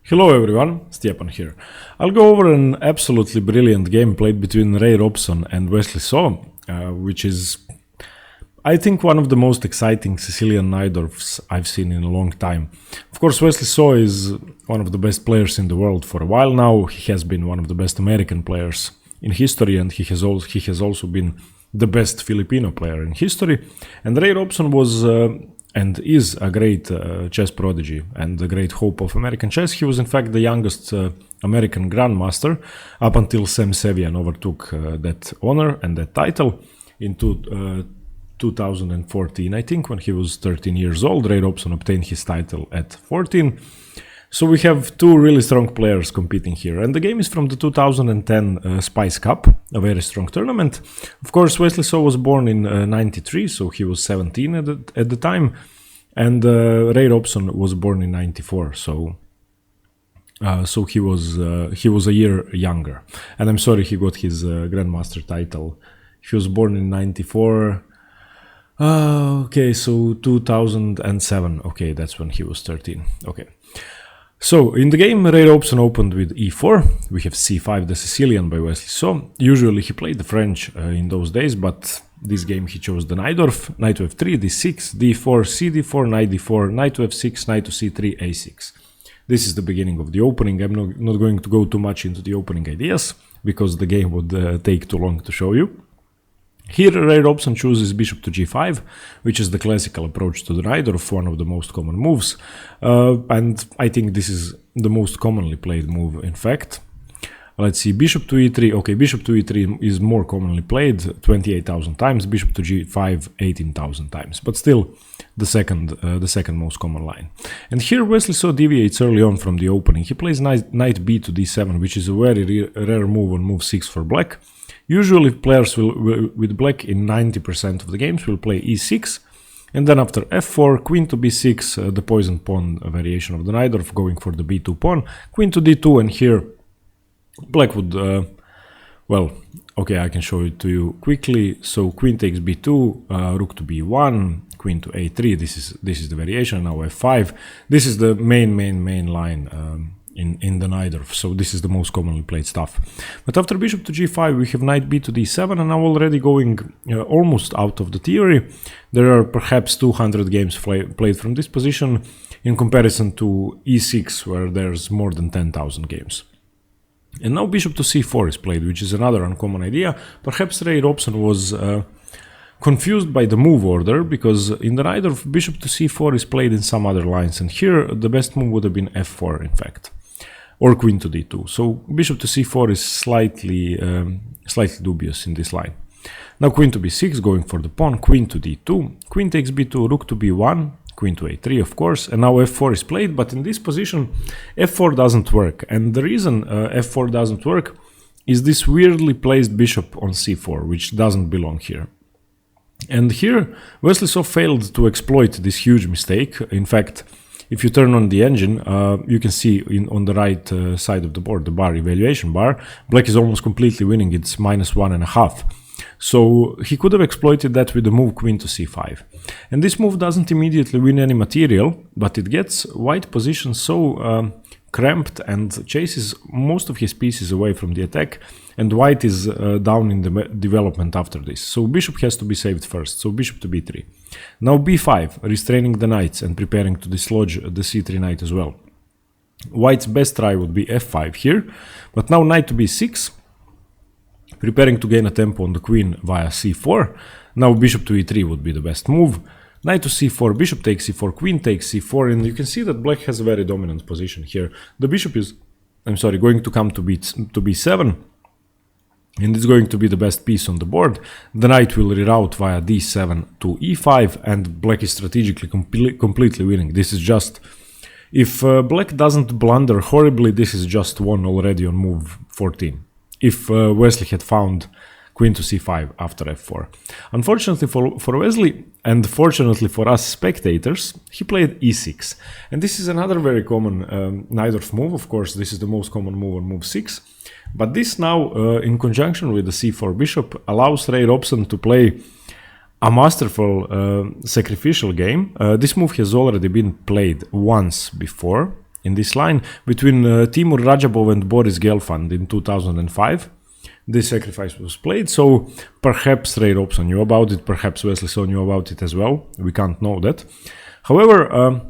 Hello everyone, Stjepan here. I'll go over an absolutely brilliant game played between Ray Robson and Wesley So, which is, I think, one of the most exciting Sicilian Najdorfs I've seen in a long time. Of course, Wesley So is one of the best players in the world for a while now. He has been one of the best American players in history, and he has also been the best Filipino player in history. And Ray Robson was and is a great chess prodigy and a great hope of American chess. He was in fact the youngest American grandmaster up until Sam Sevian overtook that honor and that title in 2014, I think, when he was 13 years old. Ray Robson obtained his title at 14. So we have two really strong players competing here, and the game is from the 2010 Spice Cup, a very strong tournament. Of course, Wesley So was born in 93, so he was 17 at the time, and Ray Robson was born in 94, so he was a year younger. And I'm sorry, he got his grandmaster title. He was born in 94. Okay, so 2007. Okay, that's when he was 13. Okay. So, in the game, Ray Robson opened with e4. We have c5, the Sicilian by Wesley So. Usually he played the French in those days, but this game he chose the Najdorf. Knight to f3, d6, d4, cd4, knight d4, knight to f6, knight to c3, a6. This is the beginning of the opening. I'm not going to go too much into the opening ideas, because the game would take too long to show you. Here Ray Robson chooses bishop to g5, which is the classical approach to the Najdorf, one of the most common moves, and I think this is the most commonly played move, in fact. Let's see, bishop to e3. Okay, bishop to e3 is more commonly played, 28,000 times, bishop to g5 18,000 times, but still the second most common line. And here Wesley So deviates early on from the opening. He plays knight b to d7, which is a very rare move on move 6 for black. Usually players with black in 90% of the games will play e6, and then after f4, queen to b6, the poison pawn variation of the Najdorf, going for the b2 pawn, queen to d2, and here black would, well, okay, I can show it to you quickly. So queen takes b2, rook to b1, queen to a3, this is the variation, now f5. This is the main line in the Najdorf, so this is the most commonly played stuff. But after bishop to g5, we have knight b to d7, and now already going almost out of the theory. There are perhaps 200 games played from this position, in comparison to e6, where there's more than 10,000 games. And now bishop to c4 is played, which is another uncommon idea. Perhaps Ray Robson was confused by the move order, because in the Najdorf, bishop to c4 is played in some other lines, and here the best move would have been f4, in fact, or queen to d2. So bishop to c4 is slightly dubious in this line. Now queen to b6, going for the pawn, queen to d2, queen takes b2, rook to b1, queen to a3, of course, and now f4 is played, but in this position f4 doesn't work, and the reason f4 doesn't work is this weirdly placed bishop on c4, which doesn't belong here. And here Wesley So failed to exploit this huge mistake. In fact, if you turn on the engine, you can see on the right side of the board, the bar, evaluation bar, black is almost completely winning. It's -1.5. So he could have exploited that with the move queen to c5. And this move doesn't immediately win any material, but it gets white position so cramped and chases most of his pieces away from the attack, and white is down in the development after this. So bishop has to be saved first, so bishop to b3. Now b5, restraining the knights and preparing to dislodge the c3 knight as well. White's best try would be f5 here, but now knight to b6, preparing to gain a tempo on the queen via c4. Now bishop to e3 would be the best move. Knight to c4, bishop takes c4, queen takes c4, and you can see that black has a very dominant position here. The bishop is, going to come to b7, and it's going to be the best piece on the board. The knight will reroute via d7 to e5, and black is strategically completely winning. This is just, if black doesn't blunder horribly, this is just won already on move 14. If Wesley had found queen to c5 after f4. Unfortunately for Wesley, and fortunately for us spectators, he played e6. And this is another very common Najdorf move. Of course, this is the most common move on move 6. But this now, in conjunction with the c4 bishop, allows Ray Robson to play a masterful sacrificial game. This move has already been played once before, in this line between Timur Rajabov and Boris Gelfand in 2005. This sacrifice was played, so perhaps Ray Robson knew about it, perhaps Wesley So knew about it as well. We can't know that. However,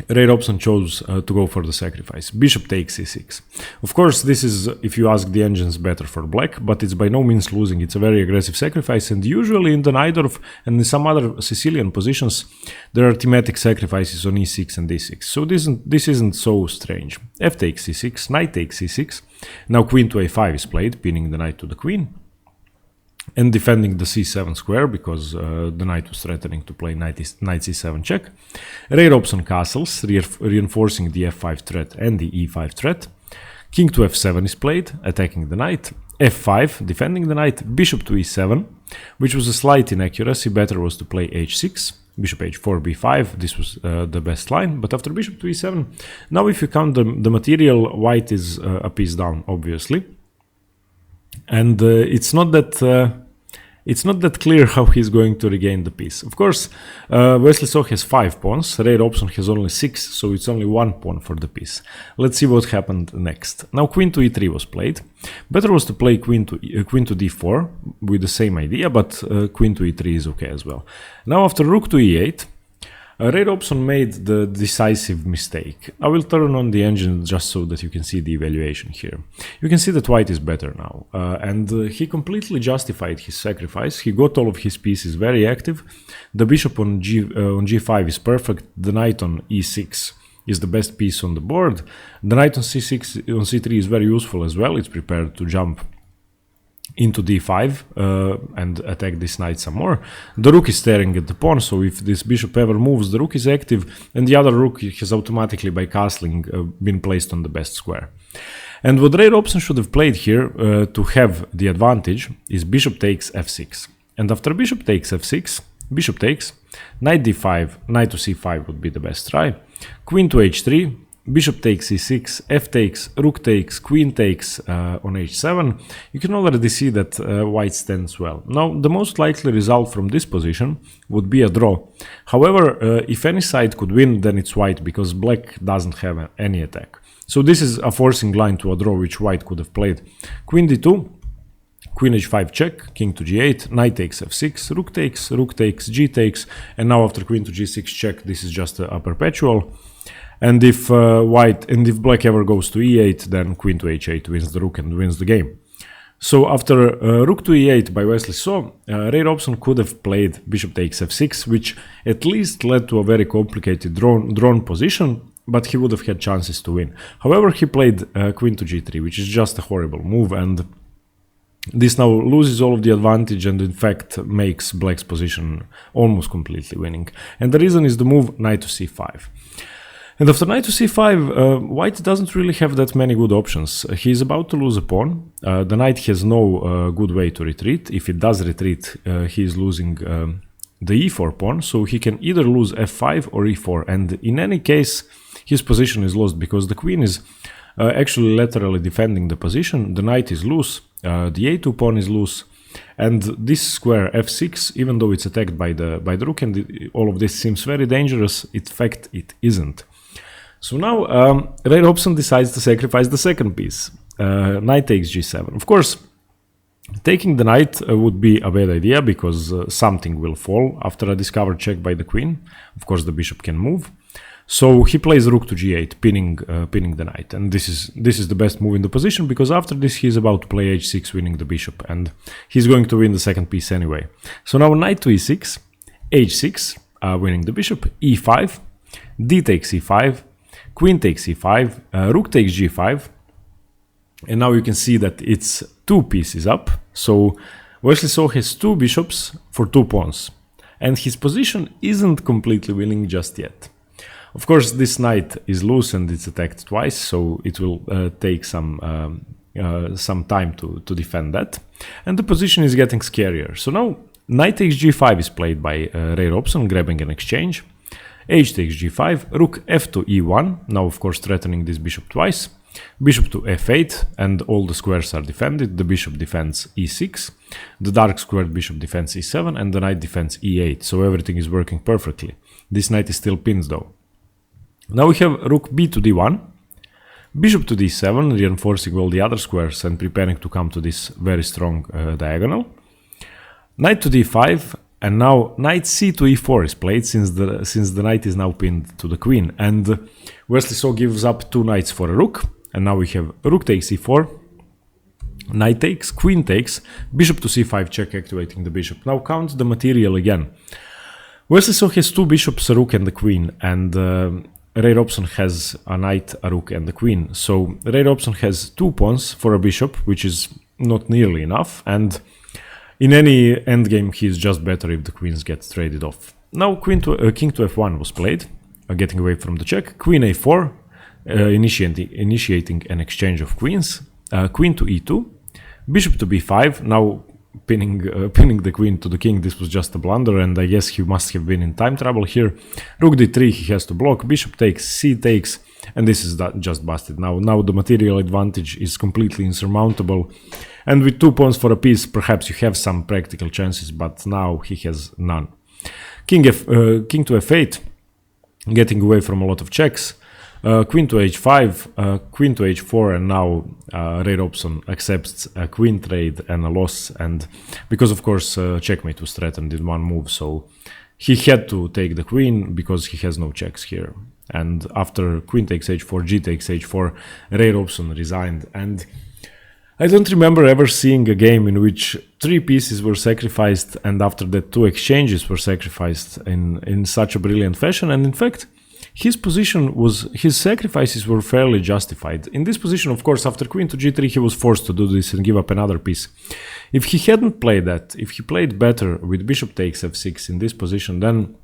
Ray Robson chose to go for the sacrifice. Bishop takes c6. Of course, this is, if you ask the engines, better for black, but it's by no means losing. It's a very aggressive sacrifice, and usually in the Najdorf and in some other Sicilian positions, there are thematic sacrifices on e6 and d6. So this isn't so strange. F takes c6, knight takes c6. Now queen to a5 is played, pinning the knight to the queen and defending the c7 square, because the knight was threatening to play knight c7 check. Ray Robson castles, reinforcing the f5 threat and the e5 threat. King to f7 is played, attacking the knight. f5, defending the knight. Bishop to e7, which was a slight inaccuracy. Better was to play h6. Bishop h4, b5, this was the best line. But after bishop to e7, now if you count the material, white is a piece down, obviously. And it's not that clear how he's going to regain the piece. Of course, Wesley So has 5 pawns, Ray Robson has only 6, so it's only 1 pawn for the piece. Let's see what happened next. Now queen to e3 was played. Better was to play queen to d4 with the same idea, but queen to e3 is okay as well. Now after rook to e8, Ray Robson made the decisive mistake. I will turn on the engine just so that you can see the evaluation here. You can see that white is better now, and he completely justified his sacrifice. He got all of his pieces very active. The bishop on g5 is perfect. The knight on e6 is the best piece on the board. The knight on c6, on c3 is very useful as well. It's prepared to jump into d5 and attack this knight some more. The rook is staring at the pawn, so if this bishop ever moves, the rook is active, and the other rook has automatically, by castling, been placed on the best square. And what Ray Robson should have played here to have the advantage is bishop takes f6. And after bishop takes f6, bishop takes, knight d5, knight to c5 would be the best try, queen to h3, bishop takes e6, f takes, rook takes, queen takes on h7. You can already see that white stands well. Now, the most likely result from this position would be a draw. However, if any side could win, then it's white, because black doesn't have any attack. So this is a forcing line to a draw, which white could have played. Queen d2, queen h5 check, king to g8, knight takes f6, rook takes, g takes, and now after queen to g6 check, this is just a perpetual. And if black ever goes to e8, then queen to h8 wins the rook and wins the game. So after rook to e8 by Wesley So, Ray Robson could have played bishop takes f6, which at least led to a very complicated drawn position, but he would have had chances to win. However, he played queen to g3, which is just a horrible move, and this now loses all of the advantage and in fact makes black's position almost completely winning. And the reason is the move knight to c5. And after knight to c5, white doesn't really have that many good options. He's about to lose a pawn. The knight has no good way to retreat. If it does retreat, he is losing the e4 pawn, so he can either lose f5 or e4. And in any case, his position is lost, because the queen is actually laterally defending the position. The knight is loose, the a2 pawn is loose, and this square f6, even though it's attacked by the rook, and all of this seems very dangerous, in fact it isn't. So now Ray Robson decides to sacrifice the second piece. Knight takes g7. Of course, taking the knight would be a bad idea, because something will fall after a discovered check by the queen. Of course, the bishop can move. So he plays rook to g8, pinning the knight. And this is the best move in the position, because after this he's about to play h6, winning the bishop. And he's going to win the second piece anyway. So now knight to e6, h6, winning the bishop, e5, d takes e5, queen takes e5, rook takes g5, and now you can see that it's 2 pieces up. So Wesley So has 2 bishops for 2 pawns, and his position isn't completely winning just yet. Of course, this knight is loose and it's attacked twice, so it will take some time to defend that, and the position is getting scarier. So now knight takes g5 is played by Ray Robson, grabbing an exchange. H takes g5, rook f to e1, now of course threatening this bishop twice, bishop to f8, and all the squares are defended. The bishop defends e6, the dark squared bishop defends e7, and the knight defends e8, so everything is working perfectly. This knight is still pinned though. Now we have rook b to d1, bishop to d7, reinforcing all the other squares and preparing to come to this very strong diagonal. Knight to d5, and now knight c to e4 is played since the knight is now pinned to the queen. And Wesley So gives up 2 knights for a rook, and now we have rook takes e4, knight takes, queen takes, bishop to c5 check, activating the bishop. Now count the material again. Wesley So has 2 bishops, a rook and the queen, and Ray Robson has a knight, a rook and the queen. So Ray Robson has 2 pawns for a bishop, which is not nearly enough, and in any endgame he is just better if the queens get traded off. Now king to f1 was played, getting away from the check, queen a4, initiating an exchange of queens, queen to e2, bishop to b5, now pinning the queen to the king. This was just a blunder, and I guess he must have been in time trouble here. Rook d3 he has to block, bishop takes, c takes, and this is just busted. Now the material advantage is completely insurmountable, and with 2 pawns for a piece perhaps you have some practical chances, but now he has none. King to f8, getting away from a lot of checks, queen to h5, queen to h4, and now Ray Robson accepts a queen trade and a loss, and because of course checkmate was threatened in one move, so he had to take the queen because he has no checks here. And after queen takes h4, g takes h4, Ray Robson resigned. And I don't remember ever seeing a game in which 3 pieces were sacrificed and after that 2 exchanges were sacrificed in such a brilliant fashion. And in fact, his sacrifices were fairly justified. In this position, of course, after queen to g3, he was forced to do this and give up another piece. If he hadn't played that, if he played better with bishop takes f6 in this position, then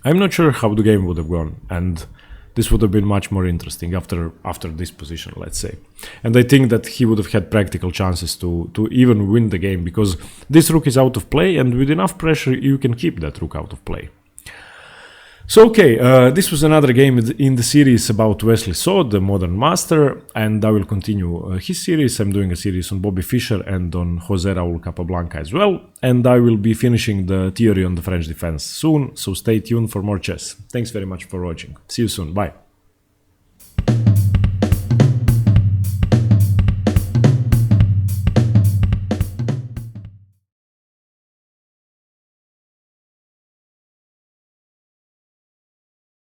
I'm not sure how the game would have gone, and this would have been much more interesting after this position, let's say. And I think that he would have had practical chances to even win the game, because this rook is out of play, and with enough pressure you can keep that rook out of play. So okay, this was another game in the series about Wesley So, the modern master, and I will continue his series. I'm doing a series on Bobby Fischer and on Jose Raul Capablanca as well, and I will be finishing the theory on the French defense soon, so stay tuned for more chess. Thanks very much for watching. See you soon. Bye.